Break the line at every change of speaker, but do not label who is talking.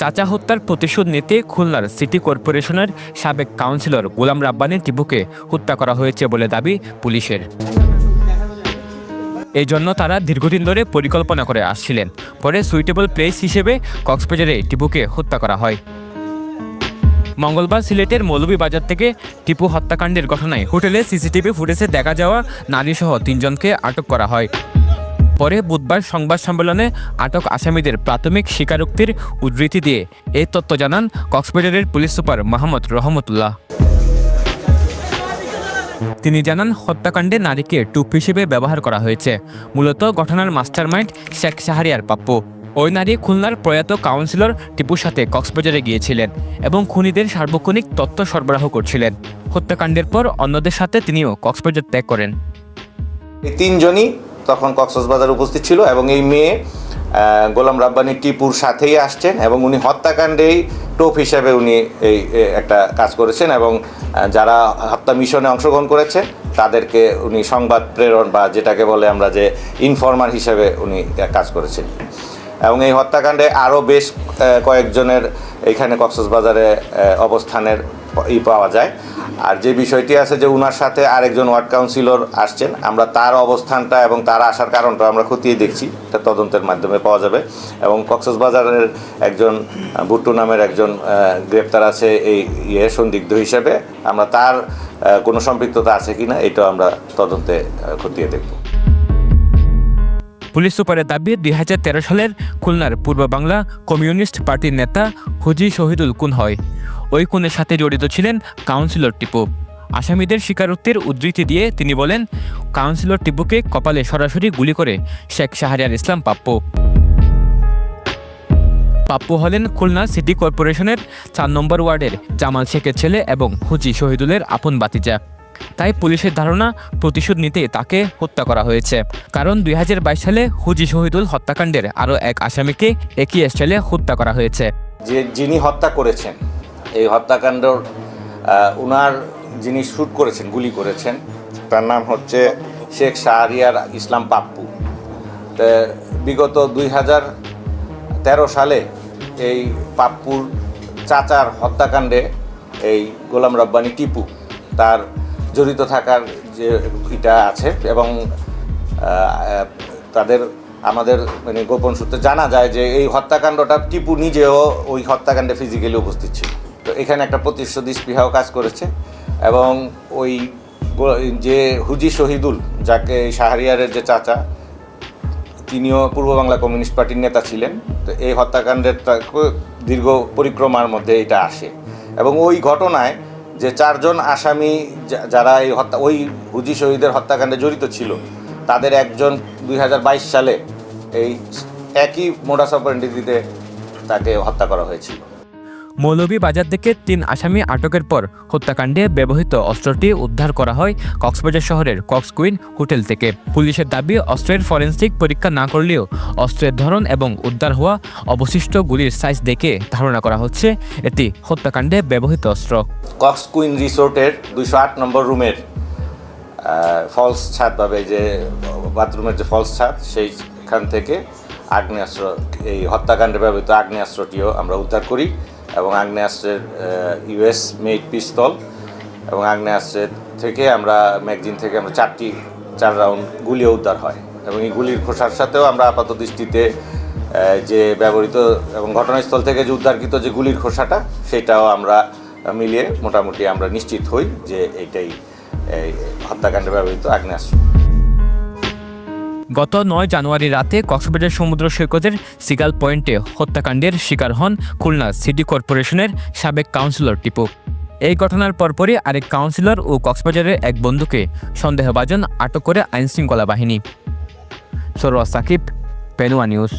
চাচা হত্যার প্রতিশোধ নিতে খুলনার সিটি কর্পোরেশনের সাবেক কাউন্সিলর গোলাম রাব্বানী টিপুকে হত্যা করা হয়েছে বলে দাবি পুলিশের। এই জন্য তারা দীর্ঘদিন ধরে পরিকল্পনা করে আসছিলেন। পরে সুইটেবল প্লেস হিসেবে কক্সবাজারে টিপুকে হত্যা করা হয়। মঙ্গলবার সিলেটের মৌলভীবাজার থেকে টিপু হত্যাকাণ্ডের ঘটনায় হোটেলে সিসিটিভি ফুটেজে দেখা যাওয়া নারীসহ 3 জনকে আটক করা হয়। পরে বুধবার সংবাদ সম্মেলনে আটক আসামিদের প্রাথমিক স্বীকারোক্তির উদ্ধৃতি দিয়ে এই তথ্য জানান কক্সবাজারের পুলিশ সুপার মোহাম্মদ রহমতুল্লাহ। তিনি জানান, হত্যাকাণ্ডে নারীকে টুপ হিসেবে ব্যবহার করা হয়েছে। মূলত ঘটনার মাস্টারমাইন্ড শেখ শাহরিয়ার পাপ্পু। ওই নারী খুলনার প্রয়াত কাউন্সিলর টিপুর সাথে কক্সবাজারে গিয়েছিলেন এবং খুনিদের সার্বক্ষণিক তথ্য সরবরাহ করছিলেন। হত্যাকাণ্ডের পর অন্যদের সাথে তিনিও কক্সবাজার ত্যাগ করেন।
এই 3 জনই তখন কক্সবাজার উপস্থিত ছিল এবং এই মেয়ে গোলাম রাব্বানী টিপুর সাথেই আসছেন এবং উনি হত্যাকাণ্ডেই টোপ হিসেবে উনি এই একটা কাজ করেছেন এবং যারা হত্যা মিশনে অংশগ্রহণ করেছে তাদেরকে উনি সংবাদ প্রেরণ বা যেটাকে বলে আমরা যে ইনফরমার হিসেবে উনি কাজ করেছেন। এবং এই হত্যাকাণ্ডে আরও বেশ কয়েকজনের এইখানে কক্সবাজারে অবস্থানের পাওয়া যায়। আর যে বিষয়টি আছে যে উনার সাথে আরেকজন ওয়ার্ড কাউন্সিলর আসছেন, আমরা তার অবস্থানটা এবং তার আসার কারণটা আমরা খতিয়ে দেখছি, এটা তদন্তের মাধ্যমে পাওয়া যাবে। এবং কক্সবাজারের একজন বুট্টু নামের একজন গ্রেপ্তার আছে এই সন্দিগ্ধ হিসেবে, আমরা তার কোনো সম্পৃক্ততা আছে কিনা এটাও আমরা তদন্তে খতিয়ে দেখব।
পুলিশ সুপারের দাবি, 2013 সালের খুলনার পূর্ব বাংলা কমিউনিস্ট পার্টির নেতা হুজি শহীদুল খুন হয়। ওই খুনের সাথে জড়িত ছিলেন কাউন্সিলর টিপু। আসামিদের স্বীকারোক্তির উদ্ধৃতি দিয়ে তিনি বলেন, কাউন্সিলর টিপুকে কপালে সরাসরি গুলি করে শেখ শাহরিয়ার ইসলাম পাপ্পু। পাপ্পু হলেন খুলনা সিটি কর্পোরেশনের 4 নম্বর ওয়ার্ডের জামাল শেখের ছেলে এবং হুজি শহীদুলের আপন ভাতিজা। তাই পুলিশের ধারণা প্রতিশোধ নিতে তাকে হত্যা করা হয়েছে। কারণ 2022 সালে হুজি শহীদুল হত্যাকাণ্ডের আরও এক আসামিকে একই স্টাইলে হত্যা করা হয়েছে।
যিনি হত্যা করেছেন এই হত্যাকাণ্ড উনার যিনি শ্যুট করেছেন, গুলি করেছেন, তার নাম হচ্ছে শেখ শাহরিয়ার ইসলাম পাপ্পু। বিগত 2013 সালে এই পাপ্পুর চাচার হত্যাকাণ্ডে এই গোলাম রাব্বানী টিপু তার জড়িত থাকার যে এটা আছে এবং আমাদের মানে গোপন সূত্রে জানা যায় যে এই হত্যাকাণ্ডটা টিপু নিজেও ওই হত্যাকাণ্ডে ফিজিক্যালি উপস্থিত ছিল। তো এখানে একটা প্রতিশোধ স্পৃহাও কাজ করেছে এবং ওই যে হুজি শহীদুল, যাকে শাহরিয়ারের যে চাচা, তিনিও পূর্ব বাংলা কমিউনিস্ট পার্টির নেতা ছিলেন। তো এই হত্যাকাণ্ডের দীর্ঘ পরিক্রমার মধ্যে এটা আসে এবং ওই ঘটনায় যে 4 জন আসামি যারা ওই হুজি শহীদের হত্যাকাণ্ডে জড়িত ছিল, তাদের একজন 2022 সালে এই একই মোডাস অপারেন্ডিতে তাকে হত্যা করা হয়েছিল।
মৌলভীবাজার থেকে 3 আসামি আটকের পর হত্যাকাণ্ডে ব্যবহৃত অস্ত্রটি উদ্ধার করা হয় কক্সবাজার শহরের কক্স কুইন হোটেল থেকে। পুলিশের দাবি, অস্ত্রের ফরেনসিক পরীক্ষা না করলেও অস্ত্রের ধরন এবং উদ্ধার হওয়া অবশিষ্ট গুলির সাইজ দেখে ধারণা করা হচ্ছে এটি হত্যাকাণ্ডে ব্যবহৃত অস্ত্র।
কক্স কুইন রিসোর্টের 208 নম্বর রুমের ফলস ছাদ পাবে, যে বাথরুমের যে ফলস ছাদ, সেইখান থেকে আগ্নেয়াস্ত্র, এই হত্যাকাণ্ডে ব্যবহৃত আগ্নেয়াস্ত্রটিও আমরা উদ্ধার করি এবং আগ্নেয়াস্ত্রের US মেড পিস্তল এবং আগ্নেয়াস্ত্রের থেকে আমরা ম্যাগজিন থেকে আমরা 4 রাউন্ড গুলিও উদ্ধার হয় এবং এই গুলির খোসার সাথেও আমরা আপাত দৃষ্টিতে যে ব্যবহৃত এবং ঘটনাস্থল থেকে যে উদ্ধারকৃত যে গুলির খোসাটা, সেটাও আমরা মিলিয়ে মোটামুটি আমরা নিশ্চিত হই যে এইটাই হত্যাকাণ্ডে ব্যবহৃত আগ্নেয়াস্ত্র।
গত 9 জানুয়ারি রাতে কক্সবাজার সমুদ্র সৈকতের সিগাল পয়েন্টে হত্যাকাণ্ডের শিকার হন খুলনা সিটি কর্পোরেশনের সাবেক কাউন্সিলর টিপু। এই ঘটনার পরপরই আরেক কাউন্সিলর ও কক্সবাজারের এক বন্ধুকে সন্দেহভাজন আটক করে আইনশৃঙ্খলা বাহিনী। সরোয়ার সাকিব, পেনুয়া নিউজ।